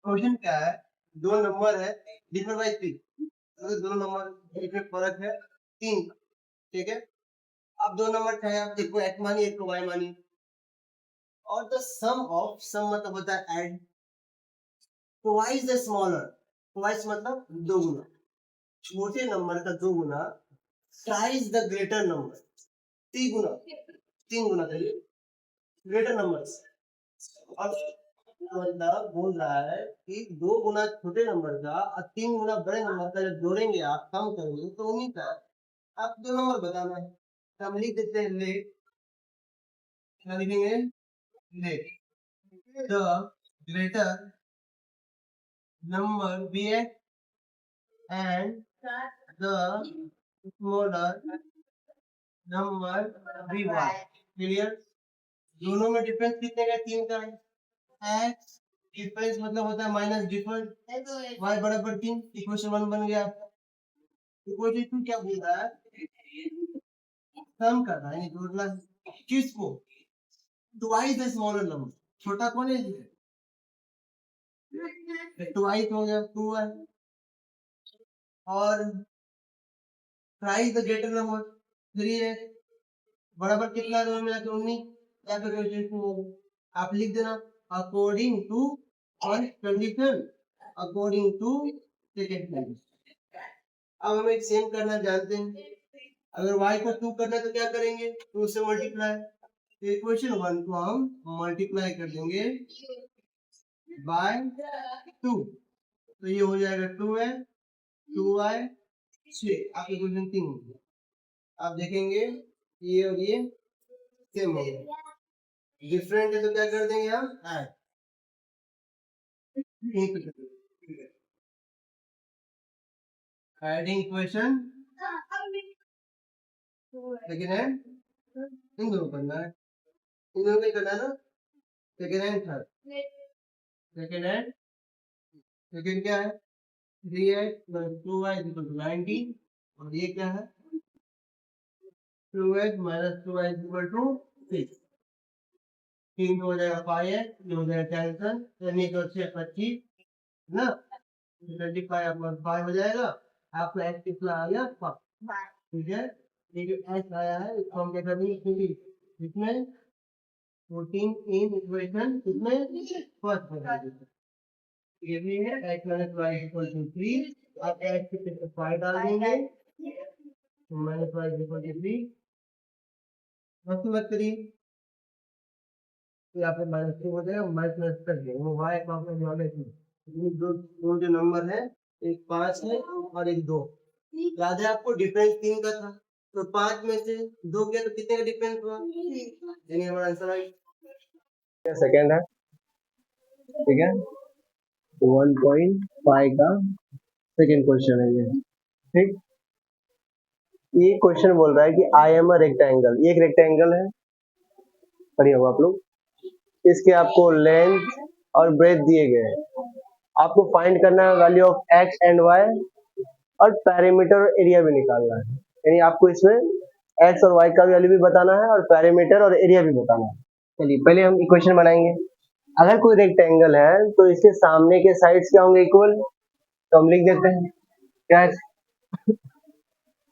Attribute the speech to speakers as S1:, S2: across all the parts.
S1: Question क्या है, दो नंबर है डिफर बाय 3, मतलब दोनों नंबर बीच में फर्क है 3, ठीक है। अब दो नंबर चाहे आप एक को x मानिए एक को y मानिए, और द सम ऑफ, सम मतलब होता है add, twice the smaller, twice मतलब दो गुना, छोटे नंबर का दो गुना, ट्राइस द ग्रेटर नंबर, तीन गुना करिए ग्रेटर नंबर। और मतलब बोल रहा है कि दो गुना छोटे नंबर का और तीन गुना बड़े नंबर का जब जोड़ेंगे आप, कम करेंगे तो उन्हीं का आप दो नंबर बताना है। तो हम लिख देते हैं लेट, क्या लिखेंगे, let the greater number be and the smaller number be y. Clear? दोनों में डिफरेंस कितने का, तीन का है। एक्स डिफरेंस मतलब होता है माइनस डिफरेंस, y बराबर 3, इक्वेशन 1 बन गया आपका। इक्वेशन 2 क्या बोल रहा है, सम करना है, जोड़ना किसको, ट्वाइस द स्मॉलर नंबर, छोटा कौन है, ट्वाइस हो गया 2 है, और ट्राइस द ग्रेटर नंबर 3 है, बराबर कितना दोनों मिला के 19, या फिर आप लिख देना according to first condition, according to second condition. अब हम एक सेम करना जानते हैं, अगर y को 2 करना है तो क्या करेंगे, 2 से मल्टीप्लाई, तो इक्वेशन 1 को हम मल्टीप्लाई कर देंगे बाय 2, तो ये हो जाएगा 2x 2y 6, आप इक्वेशन 3 हो गया। आप देखेंगे ये और ये सेम हो गया, डिफरेंट है तो क्या कर देंगे हम ऐड, एडिंग इक्वेशन, लेकिन है इन दोनों करना है, इन दोनों को करना है ना, second and third, second and second क्या है 3x plus 2y is equal to 19, और ये क्या है 2x minus 2y is equal to 6, 3 हो जाएगा 5x, ये हो जाएगा कैंसल, यानी तो 6 25 ना, 25 अपना 5 हो जाएगा, आपका x कितना आ गया 5, ठीक है। ये जो x आया है इसको हम क्या करेंगे, इसमें 14 इन इक्वेशन इसमें फर्स्ट बना देते, ये भी है x minus y is equal to 3, अब x के 5 डाल देंगे, minus y is equal to 3, मत करिए, तो यहाँ पे माइनस 2 हो जाएगा, माइनस कर देंगे वो y का अपना नॉलेज है, दो जो नंबर है, एक 5 है और एक 2, याद है आपको डिफरेंस 3 का था, तो 5 में से 2 गया तो कितने का डिफरेंस हुआ, यानी हमारा आंसर आई
S2: सेकेंड है, ठीक है, 1.5 का सेकेंड क्वेश्चन है ये, ठीक। ये क्वेश्चन बोल रहा है कि आई एम अ रेक्टेंगल, ये एक रेक्टेंगल है, पढ़िए हो आप लोग, इसके आपको लेंथ और ब्रेथ दिए गए हैं, आपको फाइंड करना है value of x and y, और पैरामीटर और एरिया भी निकालना है, यानी आपको इसमें एक्स और वाई का वैल्यू भी बताना है और पैरामीटर और एरिया भी बताना है। चलिए पहले हम इक्वेशन बनाएंगे, अगर कोई रेक्टेंगल है तो इसके सामने के साइड्स क्या होंगे, इक्वल, तो हम लिख देते हैं क्या,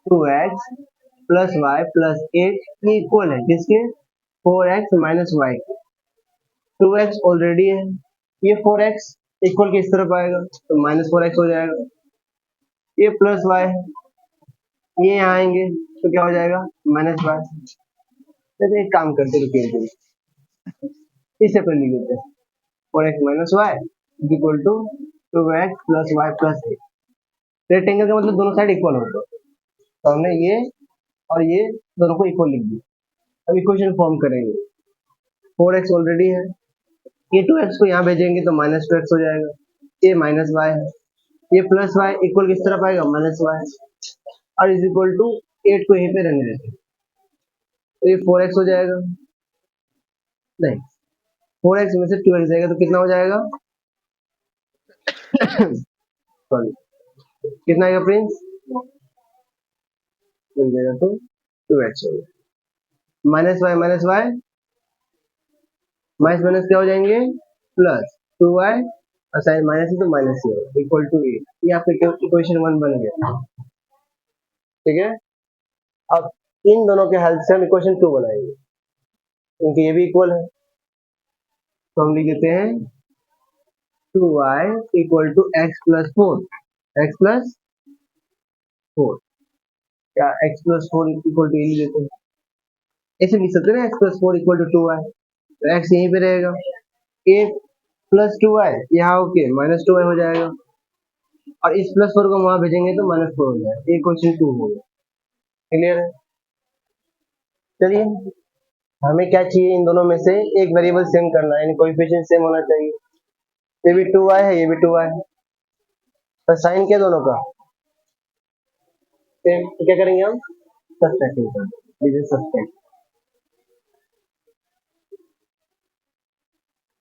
S2: 2x प्लस वाई प्लस 8 ये इक्वल है किसके, 4x minus Y, 2x already है, ये 4x इक्वल किस तरफ आएगा, तो माइनस 4x हो जाएगा, ये प्लस वाई है, ये यहाँ आएंगे तो क्या हो जाएगा माइनस वाई। तो एक काम करते रुकिए, इससे पहले लिख देते हैं 4x minus y equal to 2x plus y plus 8, rectangle का मतलब दोनों साइड इक्वल होगा, तो हमने ये और ये दोनों को इक्वल लिख दिया। अब इक्वेशन फॉर्म करेंगे, 4x ऑलरेडी है, ये 2x को यहाँ भेजेंगे तो माइनस 2x हो जाएगा, ये माइनस वाई है, ये प्लस वाई इक्वल किस तरफ आएगा माइनस वाई, और इज इक्वल टू 8 को यहीं पे रहने देते, तो ये 4x हो जाएगा, नहीं 4x में से 2x जाएगा तो कितना हो जाएगा सॉरी कितना आएगा प्रिंस, मिल जाएगा तो 2x हो गया, minus y minus y minus minus क्या हो जाएंगे प्लस 2y और साइन माइनस है तो माइनस ही होगा, इक्वल टू 8। ये आपका इक्वेशन 1 बन गया। ठीक है, अब इन दोनों के हेल्प से हम इक्वेशन 2 बनाएंगे, क्योंकि ये भी इक्वल है। तो हम लिख देते हैं 2y equal to x plus 4, x plus 4, या एक्स प्लस 4 इक्वल टू, ये लिख देते हैं। ऐसे लिख सकते हैं ना, x plus 4 equal to 2y, तो एक्स यहीं पे रहेगा, ए प्लस 2y यहाँ ओके माइनस 2y हो जाएगा, और इस प्लस 4 को वहां भेजेंगे तो माइनस 4 हो जाएगा। ये क्वेश्चन 2 हो गया। क्लियर है? चलिए, हमें क्या चाहिए, इन दोनों में से एक वेरिएबल सेम करना है, यानी कोएफिशिएंट सेम होना चाहिए। ये भी 2y है, ये भी 2y है, तो साइन क्या दोनों का सेम, तो क्या करेंगे हम, सब्ट्रैक्टिंग करेंगे,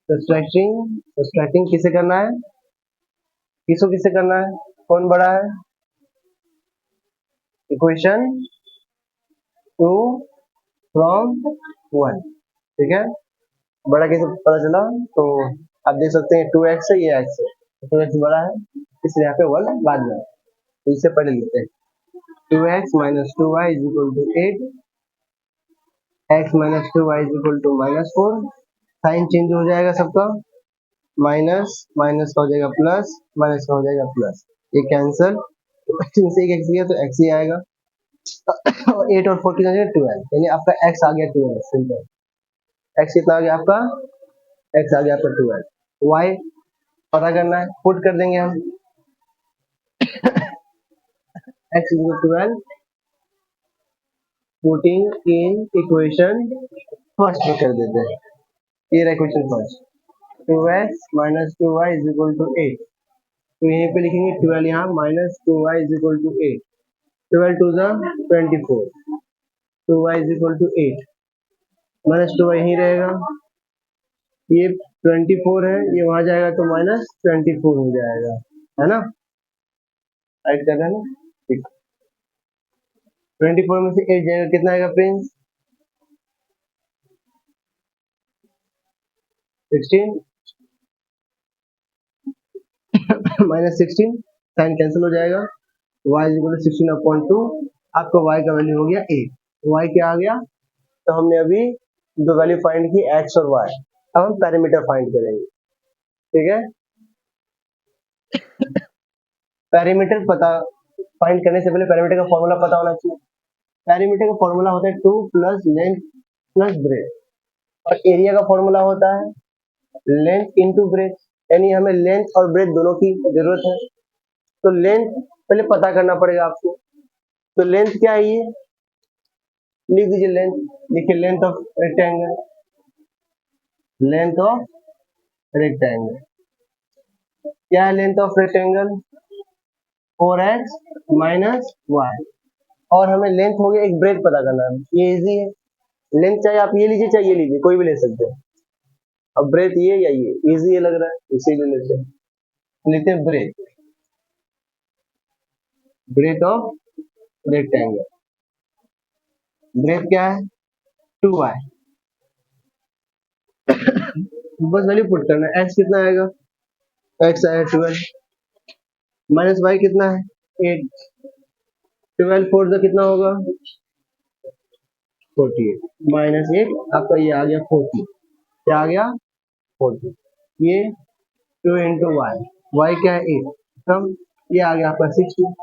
S2: सब्ट्रैक्टिंग किसे करना है, किसको किससे करना है, कौन बड़ा है, इक्वेशन 2 फ्रॉम 1। ठीक है, बड़ा कैसे पता चला, तो आप देख सकते हैं 2x है, ये x है, तो 2x बड़ा है, इसलिए यहाँ पे 1 बाद में, तो इससे पहले लिखते हैं 2x minus 2y is equal to 8, x minus 2y is equal to minus 4। Sign change हो जाएगा सबका, माइनस माइनस का हो जाएगा प्लस, माइनस का हो जाएगा प्लस, ये कैंसल, से एक x गया तो x ही आएगा, और 8 और 4 कितना हो जाएगा 12, यानी आपका x आ गया 12, सिंपल। x कितना आ गया आपका, x आ गया आपका 12। y पता करना है, पुट कर देंगे हम, x is equal to 12, putting in equation first में कर देते हैं, ये रहा equation first, 2x minus 2y is equal to 8, तो यहीं पे लिखेंगे 12 यहाँ, minus 2y is equal to 8, 12 two the 24, 2y is equal to 8, minus 2y यहीं रहेगा, ये 24 है, ये वहां जाएगा तो माइनस 24 हो जाएगा, है ना, राइट कर रहे हैं ना, ठीक। 24 में से 8 जाएगा, कितना आएगा फ्रेंड्स, 16, माइनस 16, साइन कैंसिल हो जाएगा, y is equal to 16 upon 2, आपका y का वैल्यू हो गया 8, y क्या आ गया, तो हमने अभी दो वैल्यू फाइंड की x और y, अब हम पैरामीटर फाइंड करेंगे। ठीक है, पैरामीटर पता फाइंड करने से पहले पैरामीटर का फॉर्मूला पता होना चाहिए। पैरामीटर का फॉर्मूला होता है 2 प्लस लेंथ प्लस ब्रेथ, और एरिया का फॉर्मूला होता है लेंथ इनटू ब्रेथ, यानी हमें लेंथ और ब्रेथ दोनों की जरूरत है, तो लेंथ पहले पता करना पड़ेगा आपको, तो लेंथ क्या है, ये लिख दीजिए लेंथ, देखिए length of rectangle, length of rectangle क्या है, length of rectangle 4x minus y, और हमें लेंथ हो गया, एक ब्रेथ पता करना है, ये इजी है, लेंथ चाहे आप ये लीजिए चाहे ये लीजिए, कोई भी ले सकते हैं, अब ब्रेथ ये या ये इजी ये लग रहा है, इसीलिए लेते हैं breadth, breadth of rectangle, breadth क्या है 2y, बस वैल्यू पुट करना है, x कितना आएगा, x आया 12, माइनस y कितना है 8, 12 4 से कितना होगा 48, माइनस 8 आपका ये आ गया 40, क्या आ गया 40, ये 2 इंटू वाई क्या है 8, कम, ये आ गया आपका 60,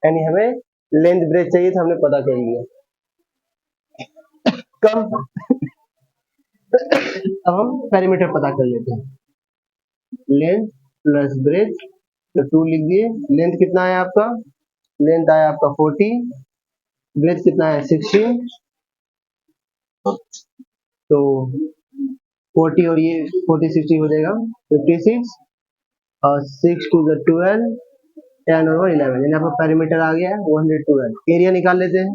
S2: यानी हमें लेंथ ब्रेथ चाहिए था, हमने पता कर लिया, कम। अब हम पैरामीटर पता कर लेते हैं, लेंथ प्लस ब्रेथ, तो 2 लिख दिए, लेंथ कितना है आपका, लेंथ आया आपका 40, ब्रेथ कितना है 60, तो 40 और ये 40 60 हो जाएगा 56, और 6 टू द 12, 10 और 11, यानी आपका पैरामीटर आ गया 112। एरिया निकाल लेते हैं,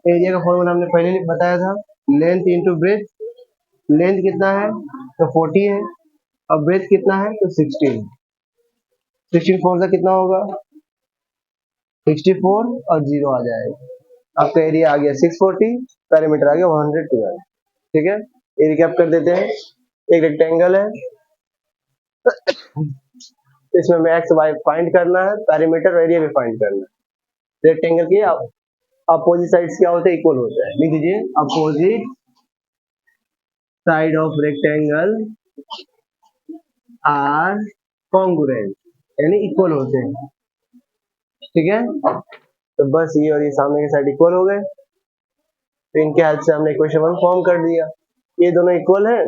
S2: एरिया का फॉर्मूला हमने पहले बताया था, लेंथ इंटू ब्रेथ, लेंथ कितना है तो 40 है, और ब्रेथ कितना है तो 16 है, 16 4 से कितना होगा 64 और 0 आ जाएगा, आपका एरिया आ गया 640, पैरामीटर आ गया 112। ठीक है, एरिया कैप कर देते हैं, एक रेक्टेंगल है, तो इसमें हमें एक्स वाई फाइंड करना है, पेरीमीटर और एरिया भी फाइंड करना है। रेक्टेंगल के अपोजिट साइड्स क्या होते हैं, इक्वल होते हैं। लिख दीजिए opposite side of rectangle are congruent, यानी इक्वल होते हैं। ठीक है, तो बस ये और ये सामने के साइड इक्वल हो गए, तो इनके हेल्प से हमने इक्वेशन 1 फॉर्म कर दिया। ये दोनों इक्वल है,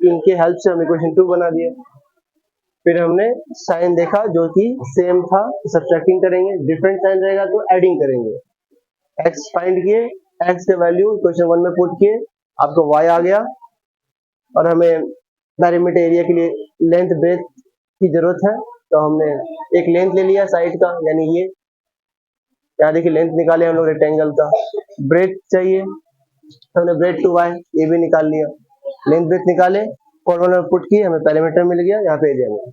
S2: इनके हेल्प से हम इक्वेशन 2 बना दिया। फिर हमने साइन देखा जो कि सेम था, सब्ट्रैक्टिंग करेंगे, डिफरेंट साइन रहेगा तो एडिंग करेंगे। एक्स फाइंड किए, एक्स के वैल्यू इक्वेशन 1 में पुट किए, आपको वाई आ गया। और हमें पेरीमीटर एरिया के लिए लेंथ ब्रेथ की जरूरत है, तो हमने एक लेंथ ले लिया साइड का, यानी ये यहाँ देखिए लेंथ निकाले हम लोग रेक्टेंगल का। ब्रेथ चाहिए तो हमने ब्रेथ टू वाई ये भी निकाल लिया। लेंथ ब्रेथ निकाले, फॉर्मूला में पुट किए, हमें पेरीमीटर मिल गया, यहाँ पे एरिया मिला।